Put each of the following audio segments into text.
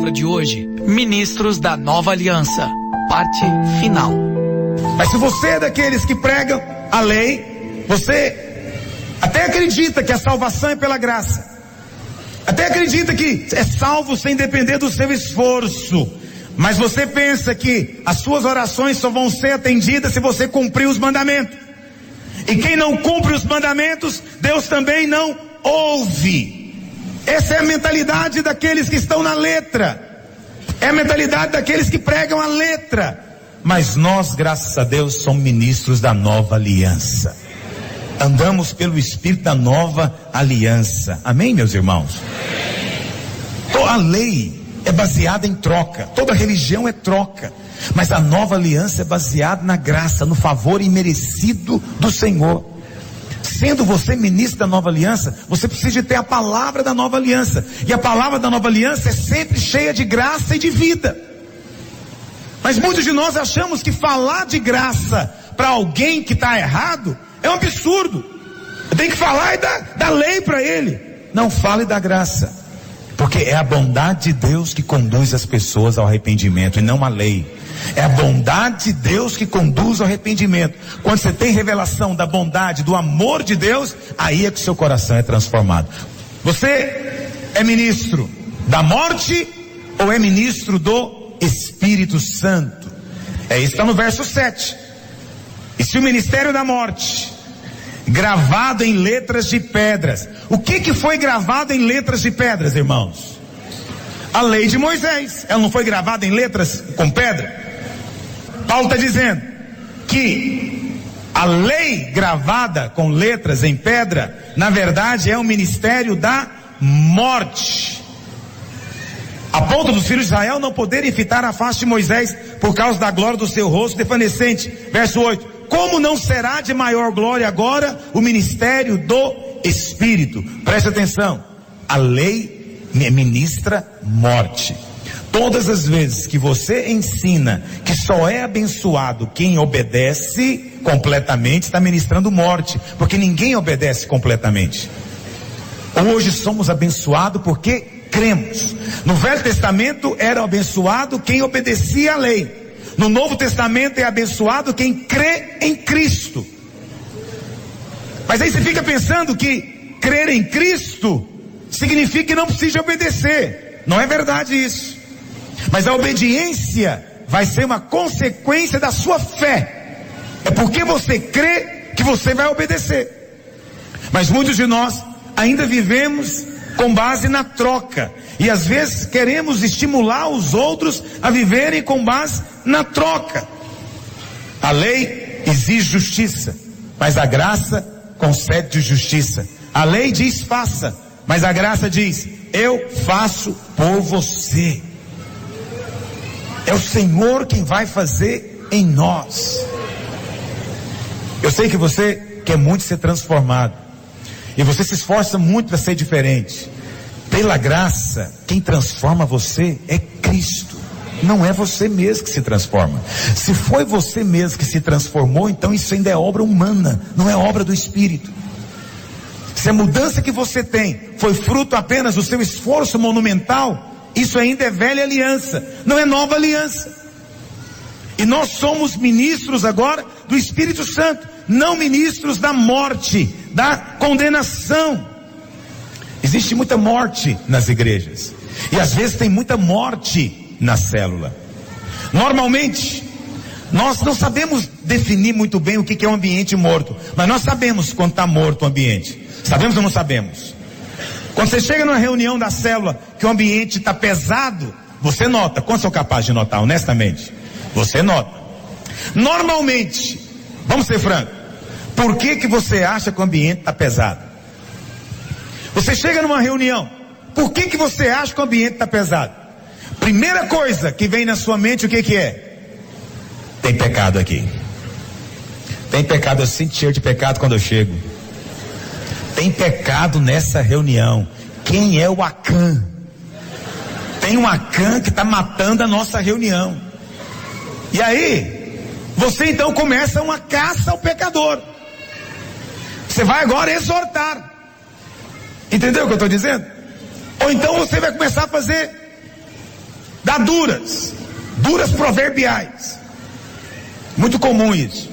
palavra de hoje, ministros da Nova Aliança, parte final. Mas se você é daqueles que pregam a lei, você até acredita que a salvação é pela graça, até acredita que é salvo sem depender do seu esforço, mas você pensa que as suas orações só vão ser atendidas se você cumprir os mandamentos, e quem não cumpre os mandamentos, Deus também não ouve. Essa é a mentalidade daqueles que estão na letra, é a mentalidade daqueles que pregam a letra. Mas nós, graças a Deus, somos ministros da nova aliança, andamos pelo Espírito da nova aliança, amém, meus irmãos? Toda a lei é baseada em troca, toda religião é troca, mas a nova aliança é baseada na graça, no favor imerecido do Senhor. Sendo você ministro da nova aliança, você precisa de ter a palavra da nova aliança, e a palavra da nova aliança é sempre cheia de graça e de vida. Mas muitos de nós achamos que falar de graça para alguém que está errado é um absurdo. Tem que falar da lei para ele. Não fale da graça, porque é a bondade de Deus que conduz as pessoas ao arrependimento e não a lei. É a bondade de Deus que conduz ao arrependimento. Quando você tem revelação da bondade, do amor de Deus, aí é que o seu coração é transformado. Você é ministro da morte ou é ministro do Espírito Santo? Isso está no verso 7. E se o ministério da morte, gravado em letras de pedras, o que foi gravado em letras de pedras, irmãos? A lei de Moisés, ela não foi gravada em letras com pedra? Paulo está dizendo que a lei gravada com letras em pedra, na verdade é o ministério da morte, a ponto dos filhos de Israel não poderem fitar a face de Moisés por causa da glória do seu rosto desvanecente. Verso 8: como não será de maior glória agora o ministério do Espírito? Preste atenção, a lei ministra morte. Todas as vezes que você ensina que só é abençoado quem obedece completamente, está ministrando morte, porque ninguém obedece completamente. Hoje somos abençoados porque cremos. No Velho Testamento era abençoado quem obedecia à lei. No Novo Testamento é abençoado quem crê em Cristo. Mas aí você fica pensando que crer em Cristo significa que não precisa obedecer. Não é verdade isso. Mas a obediência vai ser uma consequência da sua fé. É porque você crê que você vai obedecer. Mas muitos de nós ainda vivemos com base na troca, e às vezes queremos estimular os outros a viverem com base na troca. A lei exige justiça, mas a graça concede justiça. A lei diz faça, mas a graça diz eu faço por você. É o Senhor quem vai fazer em nós. Eu sei que você quer muito ser transformado, e você se esforça muito para ser diferente. Pela graça, quem transforma você é Cristo. Não é você mesmo que se transforma. Se foi você mesmo que se transformou, então isso ainda é obra humana, não é obra do Espírito. Se a mudança que você tem foi fruto apenas do seu esforço monumental, isso ainda é velha aliança, não é nova aliança. E nós somos ministros agora do Espírito Santo, não ministros da morte, da condenação. Existe muita morte nas igrejas, e às vezes tem muita morte na célula. Normalmente nós não sabemos definir muito bem o que é um ambiente morto, mas nós sabemos quando está morto o ambiente. Sabemos ou não sabemos? Quando você chega numa reunião da célula que o ambiente está pesado, você nota. Quantos são capazes de notar, honestamente? Você nota. Normalmente, vamos ser francos, por que você acha que o ambiente está pesado? Você chega numa reunião, por que você acha que o ambiente está pesado? Primeira coisa que vem na sua mente, o que é? Tem pecado aqui. Tem pecado, eu sinto cheiro de pecado quando eu chego. Tem pecado nessa reunião. Quem é o Acã? Tem um Acã que está matando a nossa reunião. E aí, você então começa uma caça ao pecador. Você vai agora exortar. Entendeu o que eu estou dizendo? Ou então você vai começar a fazer dá duras proverbiais. Muito comum isso.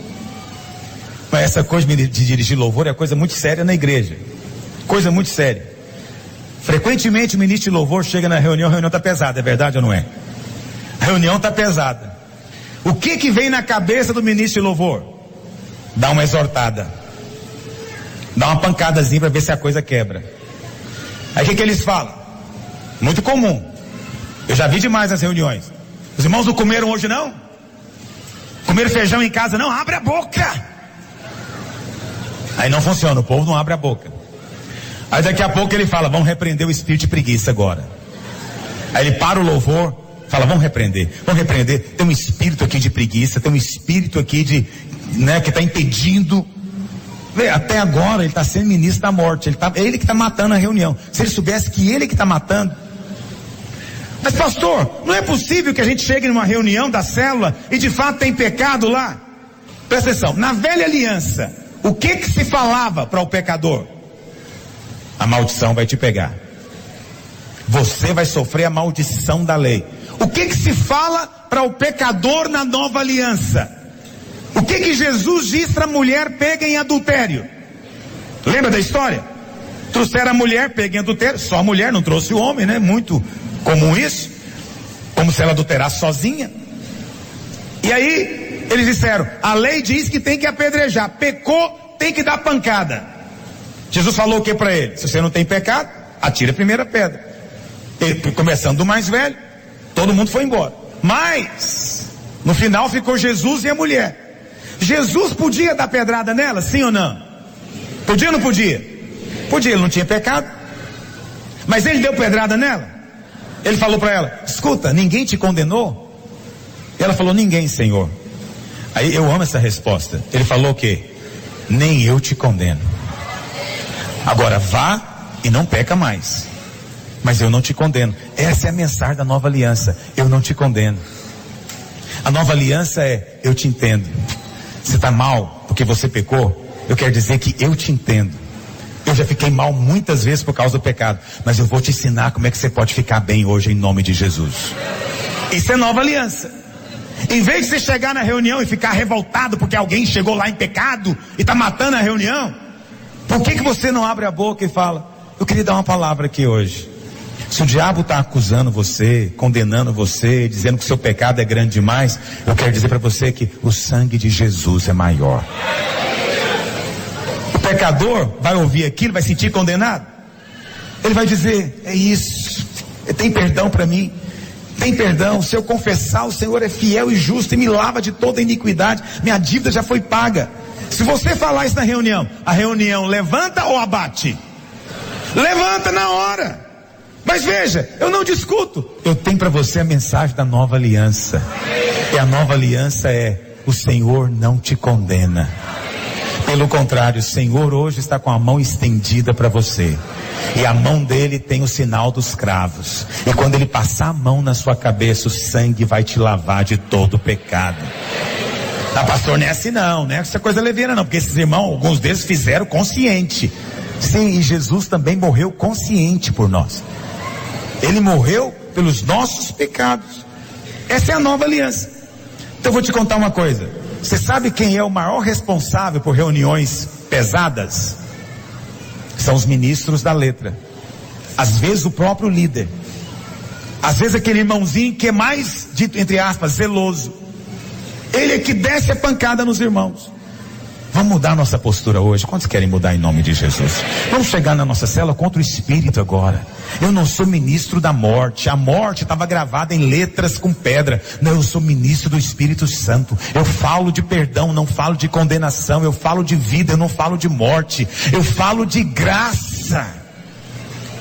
Mas essa coisa de dirigir louvor é coisa muito séria na igreja. Coisa muito séria. Frequentemente o ministro de louvor chega na reunião, a reunião está pesada, é verdade ou não é? A reunião está pesada. O que vem na cabeça do ministro de louvor? Dá uma exortada. Dá uma pancadazinha para ver se a coisa quebra. Aí o que eles falam? Muito comum. Eu já vi demais nas reuniões. Os irmãos não comeram hoje não? Comeram feijão em casa não? Abre a boca! Aí não funciona, o povo não abre a boca. Aí daqui a pouco ele fala, vamos repreender o espírito de preguiça agora. Aí ele para o louvor, fala, vamos repreender. Tem um espírito aqui de preguiça, tem um espírito aqui de, que está impedindo. Até agora ele está sendo ministro da morte, ele que está matando a reunião. Se ele soubesse que ele que está matando. Mas pastor, não é possível que a gente chegue numa reunião da célula e de fato tem pecado lá? Presta atenção, na velha aliança, o que se falava para o pecador? A maldição vai te pegar. Você vai sofrer a maldição da lei. O que se fala para o pecador na nova aliança? O que Jesus diz para a mulher pega em adultério? Lembra da história? Trouxeram a mulher pega em adultério, só a mulher, não trouxe o homem, né? Muito comum isso. Como se ela adulterasse sozinha. E aí, eles disseram, a lei diz que tem que apedrejar. Pecou, tem que dar pancada. Jesus falou o que para ele? Se você não tem pecado, atira a primeira pedra. Ele, começando do mais velho, todo mundo foi embora. Mas, no final ficou Jesus e a mulher. Jesus podia dar pedrada nela, sim ou não? Podia ou não podia? Podia, ele não tinha pecado. Mas ele deu pedrada nela. Ele falou para ela, escuta, ninguém te condenou? Ela falou, ninguém, Senhor. Aí eu amo essa resposta. Ele falou o quê? Nem eu te condeno. Agora vá e não peca mais. Mas eu não te condeno. Essa é a mensagem da nova aliança. Eu não te condeno. A nova aliança é, eu te entendo. Você está mal porque você pecou? Eu quero dizer que eu te entendo. Eu já fiquei mal muitas vezes por causa do pecado. Mas eu vou te ensinar como é que você pode ficar bem hoje em nome de Jesus. Isso é nova aliança. Em vez de você chegar na reunião e ficar revoltado porque alguém chegou lá em pecado e está matando a reunião, por que você não abre a boca e fala, eu queria dar uma palavra aqui hoje. Se o diabo está acusando você, condenando você, dizendo que o seu pecado é grande demais, eu quero dizer para você que o sangue de Jesus é maior. O pecador vai ouvir aquilo, vai sentir condenado. Ele vai dizer, é isso, tem perdão para mim. Tem perdão, se eu confessar, o Senhor é fiel e justo e me lava de toda iniquidade, minha dívida já foi paga. Se você falar isso na reunião, a reunião levanta ou abate? Levanta na hora. Mas veja, eu não discuto. Eu tenho para você a mensagem da nova aliança. E a nova aliança é, o Senhor não te condena. Pelo contrário, o Senhor hoje está com a mão estendida para você. E a mão dele tem o sinal dos cravos. E quando ele passar a mão na sua cabeça, o sangue vai te lavar de todo o pecado. Ah, pastor, não é assim não, não é essa coisa leviana não, porque esses irmãos, alguns deles fizeram consciente. Sim, e Jesus também morreu consciente por nós. Ele morreu pelos nossos pecados. Essa é a nova aliança. Então eu vou te contar uma coisa. Você sabe quem é o maior responsável por reuniões pesadas? São os ministros da letra. Às vezes o próprio líder. Às vezes aquele irmãozinho que é mais, dito entre aspas, zeloso. Ele é que desce a pancada nos irmãos. Vamos mudar nossa postura hoje. Quantos querem mudar em nome de Jesus? Vamos chegar na nossa cela contra o Espírito agora. Eu não sou ministro da morte. A morte estava gravada em letras com pedra. Não, eu sou ministro do Espírito Santo. Eu falo de perdão, não falo de condenação. Eu falo de vida, eu não falo de morte. Eu falo de graça.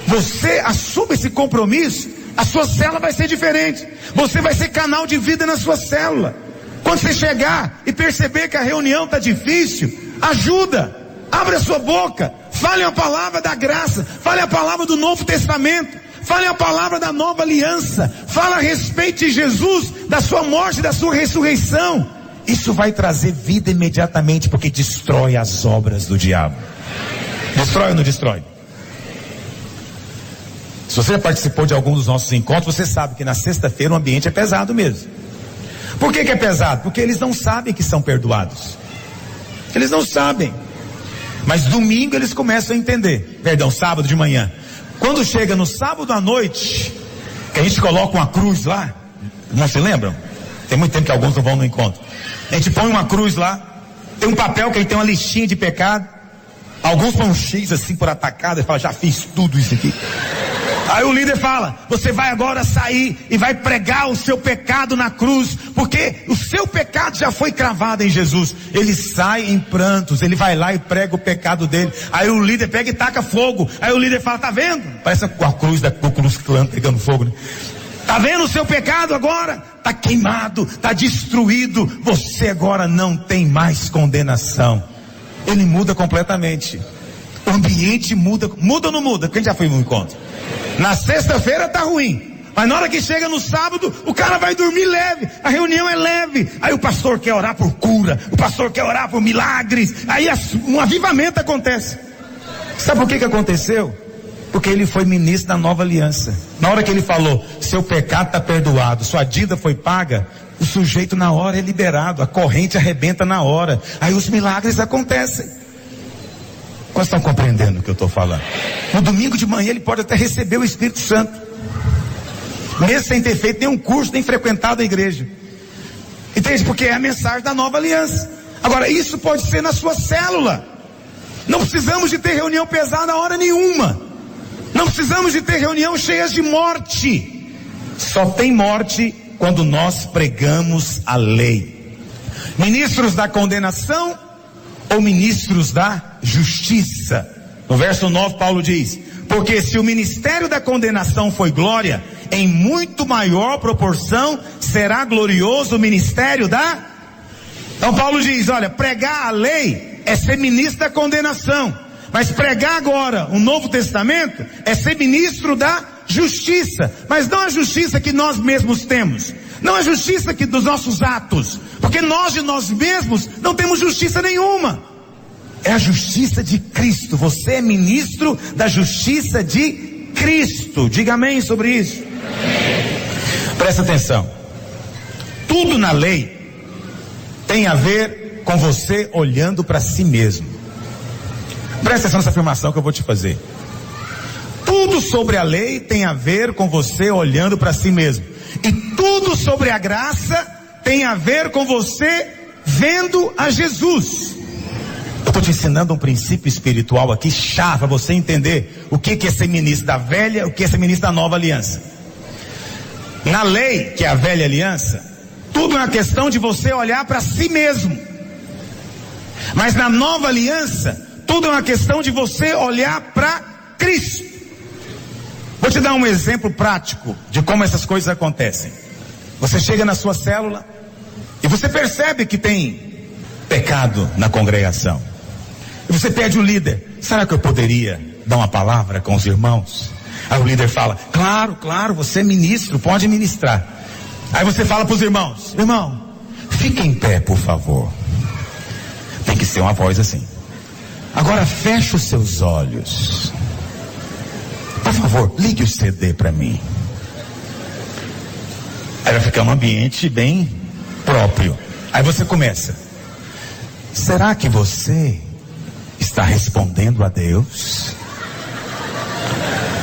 Você assume esse compromisso, a sua célula vai ser diferente. Você vai ser canal de vida na sua célula. Quando você chegar e perceber que a reunião está difícil, ajuda, abre a sua boca, fale a palavra da graça, fale a palavra do Novo Testamento, fale a palavra da nova aliança, fala a respeito de Jesus, da sua morte, da sua ressurreição. Isso vai trazer vida imediatamente, porque destrói as obras do diabo. Destrói ou não destrói? Se você já participou de algum dos nossos encontros, você sabe que na sexta-feira o ambiente é pesado mesmo. Por que é pesado? Porque eles não sabem que são perdoados. Eles não sabem. Mas domingo eles começam a entender. Perdão, sábado de manhã. Quando chega no sábado à noite, que a gente coloca uma cruz lá, não se lembram? Tem muito tempo que alguns não vão no encontro. A gente põe uma cruz lá, tem um papel que aí tem uma listinha de pecado. Alguns põem um X assim por atacada e falam, já fiz tudo isso aqui. Aí o líder fala, você vai agora sair e vai pregar o seu pecado na cruz, porque o seu pecado já foi cravado em Jesus. Ele sai em prantos, ele vai lá e prega o pecado dele. Aí o líder pega e taca fogo. Aí o líder fala, tá vendo? Parece a cruz da Ku Klux Klan pegando fogo, né? Tá vendo o seu pecado agora? Tá queimado, tá destruído. Você agora não tem mais condenação. Ele muda completamente. O ambiente muda. Muda ou não muda? Quem já foi no encontro? Na sexta-feira tá ruim, mas na hora que chega no sábado, o cara vai dormir leve, a reunião é leve. Aí o pastor quer orar por cura, o pastor quer orar por milagres. Aí um avivamento acontece. Sabe por que aconteceu? Porque ele foi ministro da nova aliança. Na hora que ele falou, seu pecado está perdoado, sua dívida foi paga, o sujeito na hora é liberado, a corrente arrebenta na hora. Aí os milagres acontecem. Quantos estão compreendendo o que eu estou falando? No domingo de manhã ele pode até receber o Espírito Santo, mesmo sem ter feito nenhum curso, nem frequentado a igreja. Entende? Porque é a mensagem da nova aliança. Agora, isso pode ser na sua célula. Não precisamos de ter reunião pesada a hora nenhuma. Não precisamos de ter reunião cheias de morte. Só tem morte quando nós pregamos a lei. Ministros da condenação ou ministros da justiça? No verso 9 Paulo diz, porque se o ministério da condenação foi glória, em muito maior proporção será glorioso o ministério da... Então Paulo diz, olha, pregar a lei é ser ministro da condenação, mas pregar agora o Novo Testamento é ser ministro da justiça, mas não a justiça que nós mesmos temos, não a justiça que dos nossos atos, porque nós de nós mesmos não temos justiça nenhuma. É a justiça de Cristo. Você é ministro da justiça de Cristo. Diga amém sobre isso. Presta atenção. Tudo na lei tem a ver com você olhando para si mesmo. Presta atenção nessa afirmação que eu vou te fazer. Tudo sobre a lei tem a ver com você olhando para si mesmo. E tudo sobre a graça tem a ver com você vendo a Jesus. Eu estou te ensinando um princípio espiritual aqui, chave, para você entender o que é ser ministro da velha, o que é ser ministro da nova aliança. Na lei, que é a velha aliança, tudo é uma questão de você olhar para si mesmo. Mas na nova aliança, tudo é uma questão de você olhar para Cristo. Vou te dar um exemplo prático de como essas coisas acontecem. Você chega na sua célula e você percebe que tem pecado na congregação. E você pede o líder, será que eu poderia dar uma palavra com os irmãos? Aí o líder fala, claro, você é ministro, pode ministrar. Aí você fala para os irmãos, irmão, fique em pé, por favor. Tem que ser uma voz assim. Agora feche os seus olhos. Por favor, ligue o CD para mim. Aí vai ficar um ambiente bem próprio. Aí você começa. Será que você está respondendo a Deus?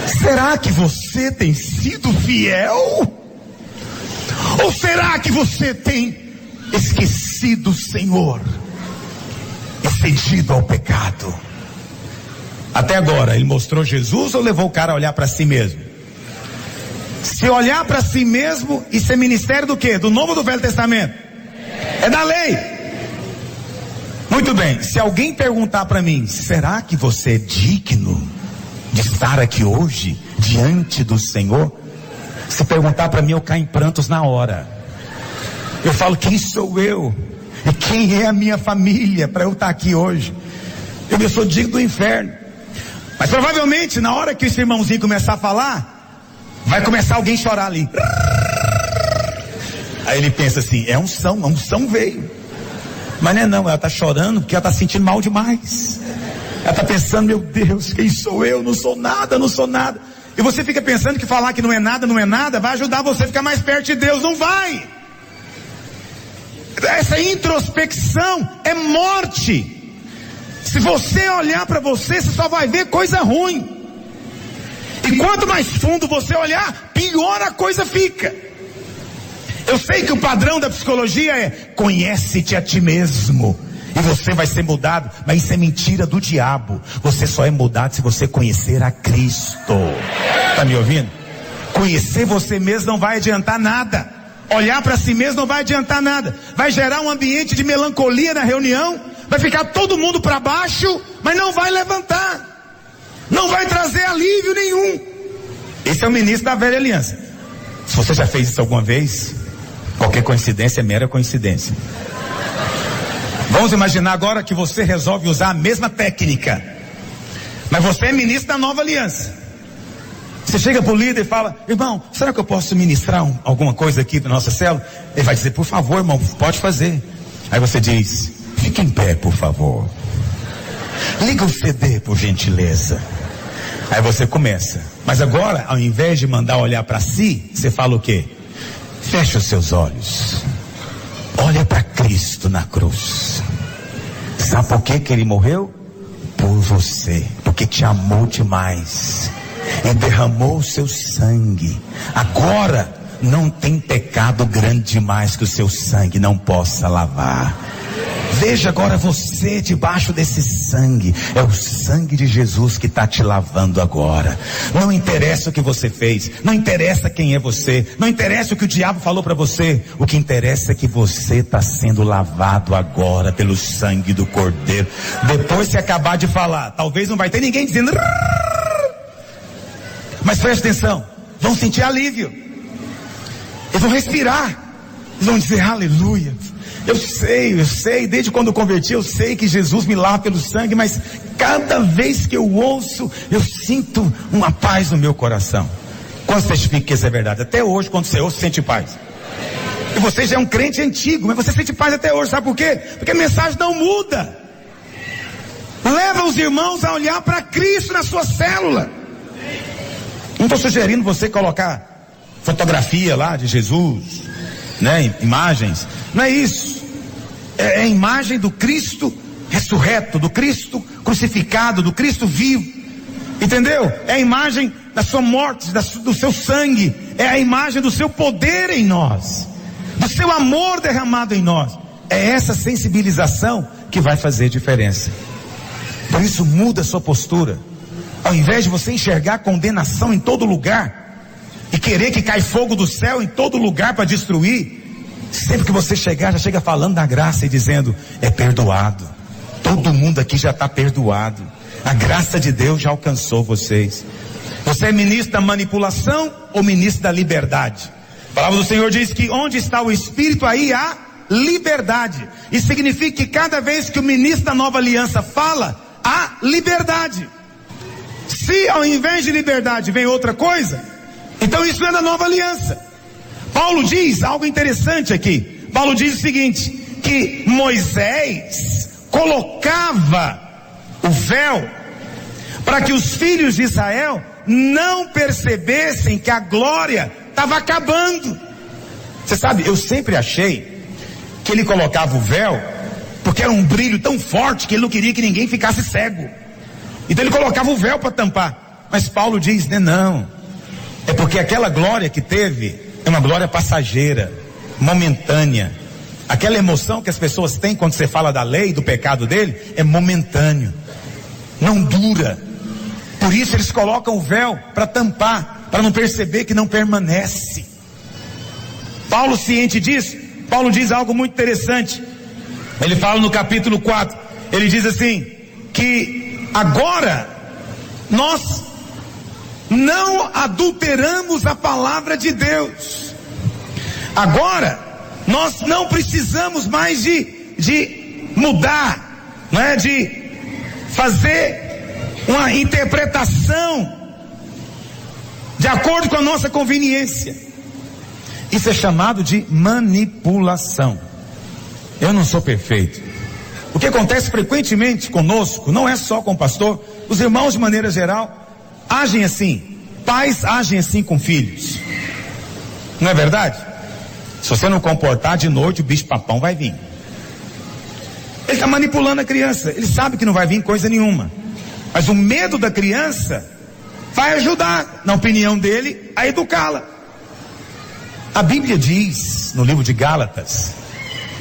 Será que você tem sido fiel? Ou será que você tem esquecido o Senhor e cedido ao pecado? Até agora, ele mostrou Jesus ou levou o cara a olhar para si mesmo? Se olhar para si mesmo, isso é ministério do quê? Do Novo ou do Velho Testamento? É da lei. Muito bem, se alguém perguntar para mim, será que você é digno de estar aqui hoje, diante do Senhor? Se perguntar para mim, eu caio em prantos na hora. Eu falo, quem sou eu? E quem é a minha família para eu estar aqui hoje? Eu sou digno do inferno. Mas provavelmente, na hora que esse irmãozinho começar a falar, vai começar alguém a chorar ali. Aí ele pensa assim, a unção veio. Mas não, ela está chorando porque ela está sentindo mal demais. Ela está pensando, meu Deus, quem sou eu? Não sou nada. e você fica pensando que falar que não é nada vai ajudar você a ficar mais perto de Deus. Não vai. Essa introspecção é morte. Se você olhar para você só vai ver coisa ruim. E quanto mais fundo você olhar, pior a coisa fica. Eu sei que o padrão da psicologia é: conhece-te a ti mesmo e você vai ser mudado. Mas isso é mentira do diabo. Você só é mudado se você conhecer a Cristo. Tá me ouvindo? Conhecer você mesmo não vai adiantar nada. Olhar para si mesmo não vai adiantar nada. Vai gerar um ambiente de melancolia na reunião. Vai ficar todo mundo para baixo, mas não vai levantar. Não vai trazer alívio nenhum. Esse é o ministro da velha aliança. Se você já fez isso alguma vez, qualquer coincidência é mera coincidência. Vamos imaginar agora que você resolve usar a mesma técnica, mas você é ministro da nova aliança. Você chega para o líder e fala: irmão, será que eu posso ministrar alguma coisa aqui para nossa célula? Ele vai dizer: por favor, irmão, pode fazer. Aí você diz: fique em pé, por favor. Liga o CD, por gentileza. Aí você começa. Mas agora, ao invés de mandar olhar para si, você fala o quê? Fecha os seus olhos. Olha para Cristo na cruz. Sabe por que ele morreu? Por você. Porque te amou demais. E derramou o seu sangue. Agora, não tem pecado grande demais que o seu sangue não possa lavar. Veja agora você debaixo desse sangue. É o sangue de Jesus que está te lavando agora. Não interessa o que você fez, não interessa quem é você, não interessa o que o diabo falou para você. O que interessa é que você está sendo lavado agora pelo sangue do Cordeiro. Depois que acabar de falar, talvez não vai ter ninguém dizendo, mas preste atenção, vão sentir alívio. Eles vão respirar, eles vão dizer aleluia. Eu sei, desde quando eu converti, eu sei que Jesus me lava pelo sangue, mas cada vez que eu ouço, eu sinto uma paz no meu coração. Quantos testificam que isso é verdade? Até hoje, quando você ouve, você sente paz. E você já é um crente antigo, mas você sente paz até hoje, sabe por quê? Porque a mensagem não muda. Leva os irmãos a olhar para Cristo na sua célula. Não estou sugerindo você colocar fotografia lá de Jesus, né, imagens. Não é isso. É a imagem do Cristo ressurreto, do Cristo crucificado, do Cristo vivo. Entendeu? É a imagem da sua morte, do seu sangue. É a imagem do seu poder em nós, do seu amor derramado em nós. É essa sensibilização que vai fazer diferença. Por isso muda a sua postura. Ao invés de você enxergar condenação em todo lugar e querer que cai fogo do céu em todo lugar para destruir, sempre que você chegar, já chega falando da graça e dizendo: é perdoado. Todo mundo aqui já está perdoado. A graça de Deus já alcançou vocês. Você é ministro da manipulação ou ministro da liberdade? A palavra do Senhor diz que onde está o Espírito, aí há liberdade. Isso significa que cada vez que o ministro da nova aliança fala, há liberdade. Se ao invés de liberdade vem outra coisa, então isso não é da nova aliança. Paulo diz algo interessante aqui. Paulo diz o seguinte, que Moisés colocava o véu para que os filhos de Israel não percebessem que a glória estava acabando. Você sabe, eu sempre achei que ele colocava o véu porque era um brilho tão forte que ele não queria que ninguém ficasse cego. Então ele colocava o véu para tampar. Mas Paulo diz, não, é porque aquela glória que teve é uma glória passageira, momentânea. Aquela emoção que as pessoas têm quando você fala da lei, do pecado dele, é momentâneo, não dura. Por isso eles colocam o véu para tampar, para não perceber que não permanece. Paulo, ciente disso, Paulo diz algo muito interessante. Ele fala no capítulo 4, ele diz assim, que agora nós não adulteramos a palavra de Deus. Agora nós não precisamos mais de mudar, não é? De fazer uma interpretação de acordo com a nossa conveniência. Isso é chamado de manipulação. Eu não sou perfeito. O que acontece frequentemente conosco, não é só com o pastor, os irmãos de maneira geral agem assim. Pais agem assim com filhos. Não é verdade? Se você não comportar de noite, o bicho papão vai vir. Ele está manipulando a criança. Ele sabe que não vai vir coisa nenhuma. Mas o medo da criança vai ajudar, na opinião dele, a educá-la. A Bíblia diz, no livro de Gálatas,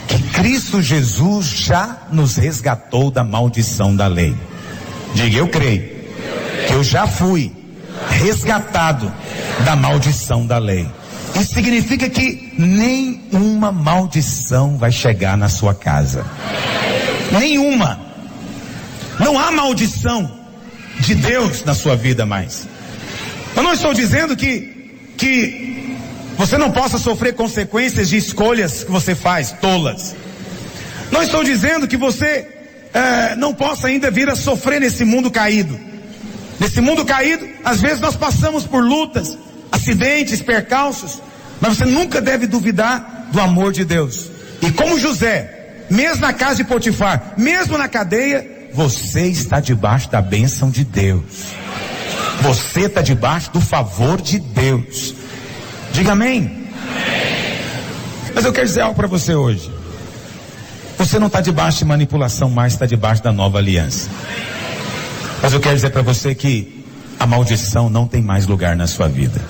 que Cristo Jesus já nos resgatou da maldição da lei. Diga, eu creio que eu já fui resgatado da maldição da lei. Isso significa que nenhuma maldição vai chegar na sua casa. Nenhuma. Não há maldição de Deus na sua vida mais. Eu não estou dizendo que você não possa sofrer consequências de escolhas que você faz, tolas. Não estou dizendo que você não possa ainda vir a sofrer nesse mundo caído. Nesse mundo caído, às vezes nós passamos por lutas, acidentes, percalços, mas você nunca deve duvidar do amor de Deus. E como José, mesmo na casa de Potifar, mesmo na cadeia, você está debaixo da bênção de Deus. Você está debaixo do favor de Deus. Diga amém. Mas eu quero dizer algo para você hoje. Você não está debaixo de manipulação mais, está debaixo da nova aliança. Mas eu quero dizer para você que a maldição não tem mais lugar na sua vida.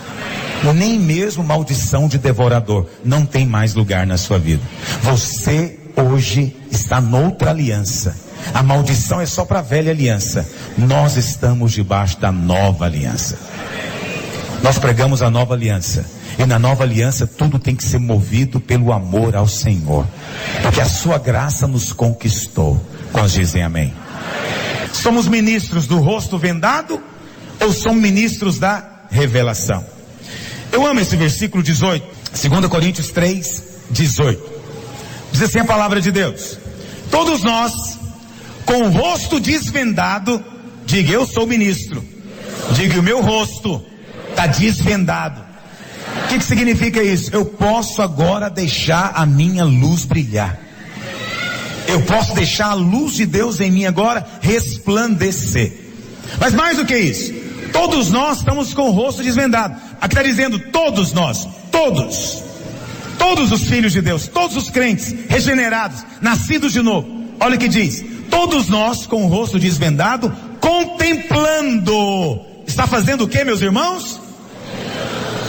Nem mesmo maldição de devorador não tem mais lugar na sua vida. Você hoje está noutra aliança. A maldição é só para a velha aliança. Nós estamos debaixo da nova aliança. Nós pregamos a nova aliança. E na nova aliança tudo tem que ser movido pelo amor ao Senhor. Porque a sua graça nos conquistou. Quantos dizem amém? Somos ministros do rosto vendado ou somos ministros da revelação? Eu amo esse versículo 18, 2 Coríntios 3, 18. Diz assim a palavra de Deus: todos nós, com o rosto desvendado, diga, eu sou ministro. Diga, o meu rosto está desvendado. O que significa isso? Eu posso agora deixar a minha luz brilhar. Eu posso deixar a luz de Deus em mim agora resplandecer. Mas mais do que isso, todos nós estamos com o rosto desvendado. Aqui está dizendo todos nós, todos os filhos de Deus, todos os crentes regenerados, nascidos de novo. Olha o que diz: todos nós com o rosto desvendado, contemplando. Está fazendo o que, meus irmãos?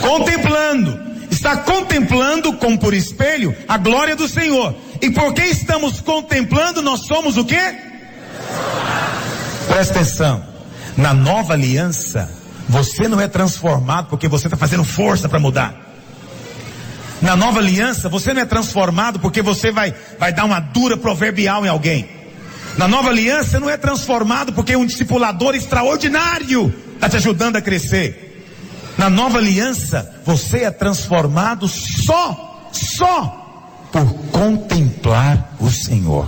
Contemplando. Está contemplando como por espelho a glória do Senhor. E porque estamos contemplando, nós somos o quê? Presta atenção. Na nova aliança, você não é transformado porque você está fazendo força para mudar. Na nova aliança, você não é transformado porque você vai dar uma dura proverbial em alguém. Na nova aliança, você não é transformado porque um discipulador extraordinário está te ajudando a crescer. Na nova aliança, você é transformado só por contemplar o Senhor.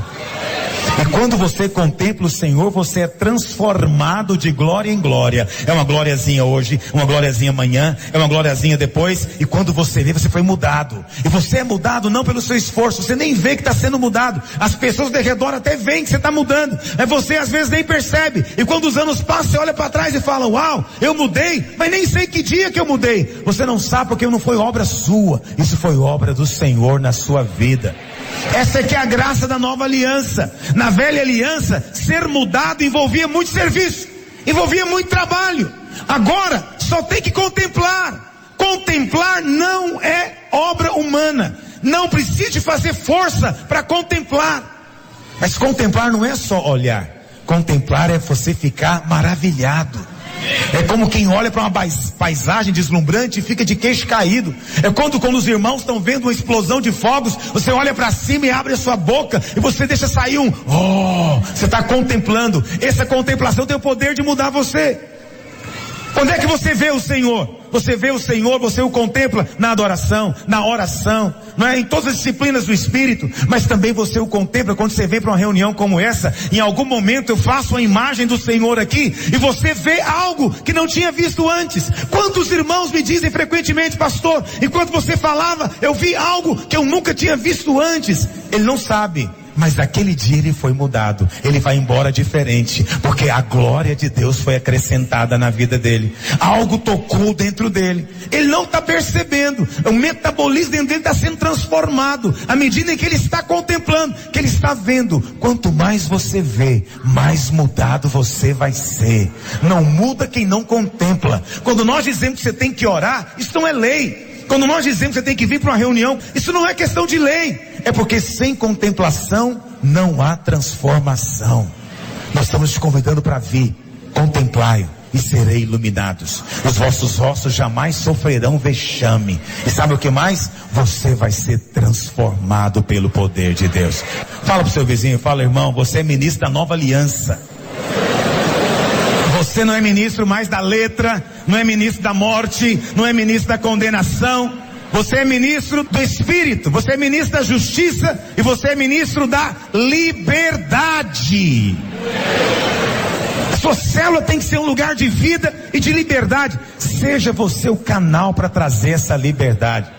E quando você contempla o Senhor, você é transformado de glória em glória. É uma gloriazinha hoje, uma gloriazinha amanhã, é uma gloriazinha depois. E quando você vê, você foi mudado. E você é mudado não pelo seu esforço, você nem vê que está sendo mudado. As pessoas ao redor até veem que você está mudando, mas você às vezes nem percebe. E quando os anos passam, você olha para trás e fala, uau, eu mudei, mas nem sei que dia que eu mudei. Você não sabe porque não foi obra sua, isso foi obra do Senhor na sua vida. Essa aqui é a graça da nova aliança. Na velha aliança, ser mudado envolvia muito serviço, envolvia muito trabalho. Agora, só tem que contemplar. Contemplar não é obra humana. Não precisa fazer força para contemplar. Mas contemplar não é só olhar. Contemplar é você ficar maravilhado. É como quem olha para uma paisagem deslumbrante e fica de queixo caído. É quando os irmãos estão vendo uma explosão de fogos, você olha para cima e abre a sua boca e você deixa sair você está contemplando. Essa contemplação tem o poder de mudar você. Onde é que você vê o Senhor? Você vê o Senhor, você o contempla na adoração, na oração, não é? Em todas as disciplinas do Espírito, mas também você o contempla quando você vem para uma reunião como essa. Em algum momento eu faço a imagem do Senhor aqui e você vê algo que não tinha visto antes. Quantos irmãos me dizem frequentemente, pastor, enquanto você falava, eu vi algo que eu nunca tinha visto antes. Ele não sabe, mas aquele dia ele foi mudado. Ele vai embora diferente, porque a glória de Deus foi acrescentada na vida dele. Algo tocou dentro dele. Ele não está percebendo. O metabolismo dentro dele está sendo transformado à medida em que ele está contemplando, que ele está vendo. Quanto mais você vê, mais mudado você vai ser. Não muda quem não contempla. Quando nós dizemos que você tem que orar, isso não é lei. Quando nós dizemos que você tem que vir para uma reunião, isso não é questão de lei. É porque sem contemplação não há transformação. Nós estamos te convidando para vir. Contemplai e serei iluminados. Os vossos ossos jamais sofrerão vexame. E sabe o que mais? Você vai ser transformado pelo poder de Deus. Fala pro seu vizinho, fala: irmão, você é ministro da nova aliança. Você não é ministro mais da letra, não é ministro da morte, não é ministro da condenação. Você é ministro do Espírito, você é ministro da justiça e você é ministro da liberdade. A sua célula tem que ser um lugar de vida e de liberdade. Seja você o canal para trazer essa liberdade.